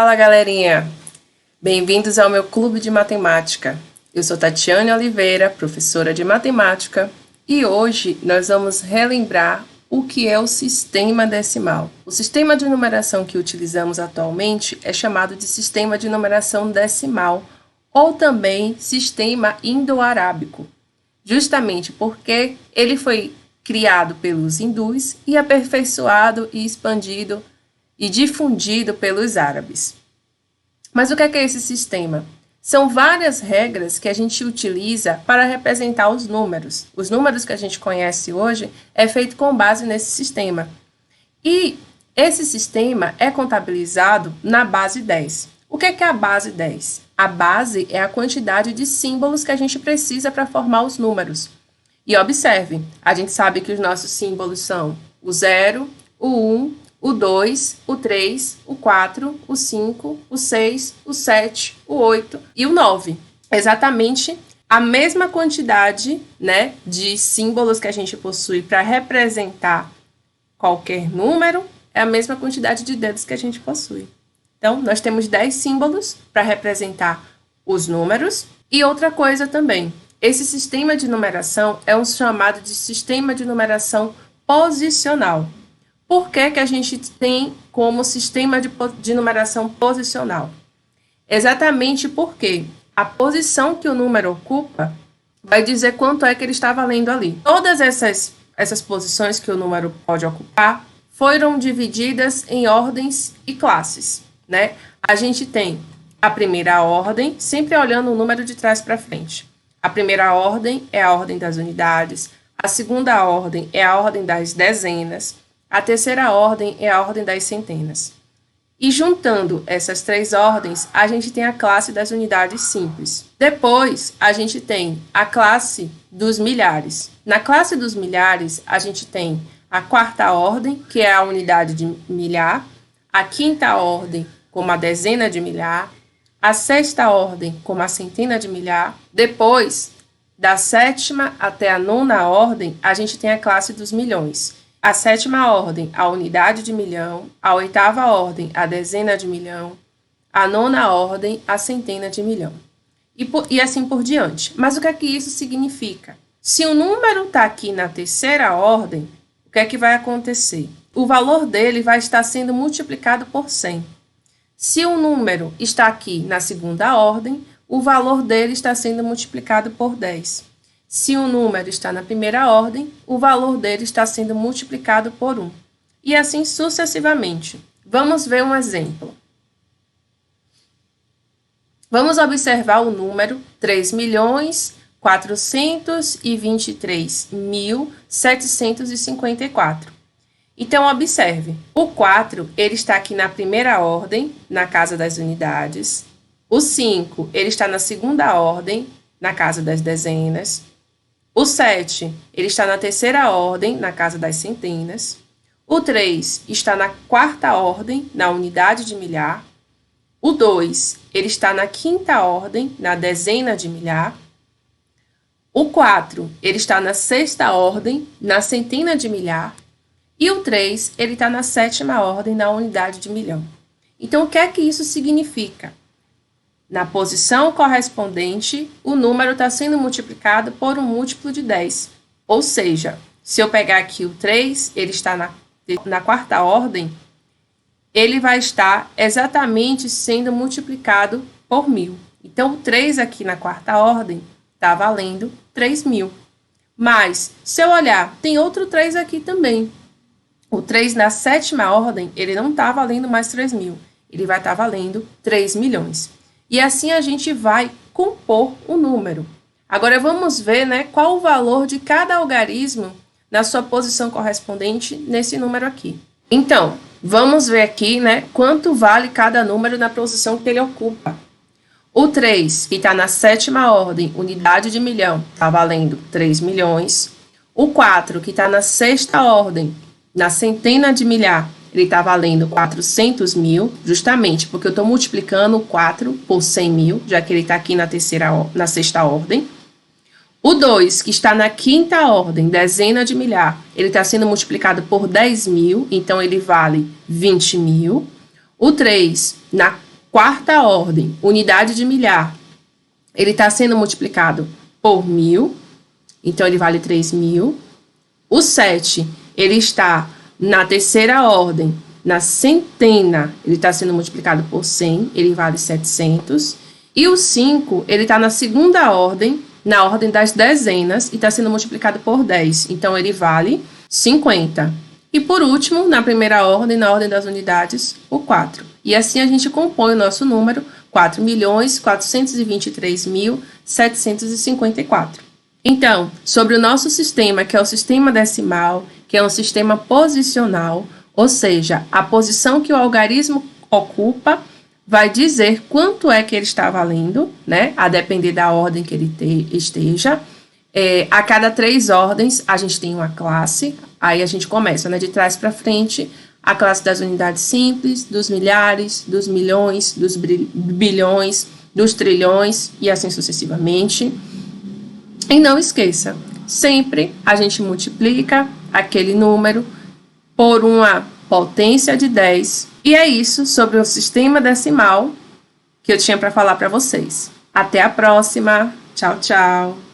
Fala, galerinha! Bem-vindos ao meu clube de matemática. Eu sou Tatiane Oliveira, professora de matemática, e hoje nós vamos relembrar o que é o sistema decimal. O sistema de numeração que utilizamos atualmente é chamado de sistema de numeração decimal, ou também sistema indo-arábico, justamente porque ele foi criado pelos hindus e aperfeiçoado e expandido e difundido pelos árabes. Mas o que é esse sistema? São várias regras que a gente utiliza para representar os números. Os números que a gente conhece hoje é feito com base nesse sistema. E esse sistema é contabilizado na base 10. O que é a base 10? A base é a quantidade de símbolos que a gente precisa para formar os números. E observe, a gente sabe que os nossos símbolos são o 0, o 1, o 2, o 3, o 4, o 5, o 6, o 7, o 8 e o 9. Exatamente a mesma quantidade, de símbolos que a gente possui para representar qualquer número, é a mesma quantidade de dedos que a gente possui. Então, nós temos 10 símbolos para representar os números. E outra coisa também, esse sistema de numeração é um chamado de sistema de numeração posicional. Por que a gente tem como sistema de numeração posicional? Exatamente porque a posição que o número ocupa vai dizer quanto é que ele está valendo ali. Todas essas posições que o número pode ocupar foram divididas em ordens e classes, A gente tem a primeira ordem, sempre olhando o número de trás para frente. A primeira ordem é a ordem das unidades, a segunda ordem é a ordem das dezenas, a terceira ordem é a ordem das centenas. E juntando essas três ordens, a gente tem a classe das unidades simples. Depois, a gente tem a classe dos milhares. Na classe dos milhares, a gente tem a quarta ordem, que é a unidade de milhar, a quinta ordem, como a dezena de milhar, a sexta ordem, como a centena de milhar. Depois, da sétima até a nona ordem, a gente tem a classe dos milhões. A sétima ordem, a unidade de milhão, a oitava ordem, a dezena de milhão, a nona ordem, a centena de milhão. E assim por diante. Mas o que é que isso significa? Se o número está aqui na terceira ordem, o que é que vai acontecer? O valor dele vai estar sendo multiplicado por 100. Se o número está aqui na segunda ordem, o valor dele está sendo multiplicado por 10. Se o número está na primeira ordem, o valor dele está sendo multiplicado por 1. E assim sucessivamente. Vamos ver um exemplo. Vamos observar o número 3.423.754. Então, observe. O 4, ele está aqui na primeira ordem, na casa das unidades. O 5, ele está na segunda ordem, na casa das dezenas. O 7, ele está na terceira ordem, na casa das centenas. O 3 está na quarta ordem, na unidade de milhar. O 2, ele está na quinta ordem, na dezena de milhar. O 4, ele está na sexta ordem, na centena de milhar. E o 3, ele está na sétima ordem, na unidade de milhão. Então, o que é que isso significa? Na posição correspondente, o número está sendo multiplicado por um múltiplo de 10. Ou seja, se eu pegar aqui o 3, ele está na quarta ordem, ele vai estar exatamente sendo multiplicado por 1000. Então, o 3 aqui na quarta ordem está valendo 3.000. Mas, se eu olhar, tem outro 3 aqui também. O 3 na sétima ordem, ele não está valendo mais 3.000. Ele vai estar valendo 3 milhões. E assim a gente vai compor o número. Agora vamos ver, qual o valor de cada algarismo na sua posição correspondente nesse número aqui. Então, vamos ver aqui, quanto vale cada número na posição que ele ocupa. O 3, que está na sétima ordem, unidade de milhão, está valendo 3 milhões. O 4, que está na sexta ordem, na centena de milhar, ele está valendo 400 mil, justamente porque eu estou multiplicando o 4 por 100 mil, já que ele está aqui na sexta ordem. O 2, que está na quinta ordem, dezena de milhar, ele está sendo multiplicado por 10 mil, então ele vale 20 mil. O 3, na quarta ordem, unidade de milhar, ele está sendo multiplicado por 1.000, então ele vale 3.000. O 7, ele está na terceira ordem, na centena, ele está sendo multiplicado por 100, ele vale 700. E o 5, ele está na segunda ordem, na ordem das dezenas, e está sendo multiplicado por 10, então ele vale 50. E por último, na primeira ordem, na ordem das unidades, o 4. E assim a gente compõe o nosso número 4.423.754. Então, sobre o nosso sistema, que é o sistema decimal, que é um sistema posicional, ou seja, a posição que o algarismo ocupa vai dizer quanto é que ele está valendo, né? A depender da ordem que ele esteja. A cada 3 ordens, a gente tem uma classe, aí a gente começa, né, de trás para frente, a classe das unidades simples, dos milhares, dos milhões, dos bilhões, dos trilhões e assim sucessivamente. E não esqueça, sempre a gente multiplica aquele número por uma potência de 10. E é isso sobre o sistema decimal que eu tinha para falar para vocês. Até a próxima. Tchau, tchau.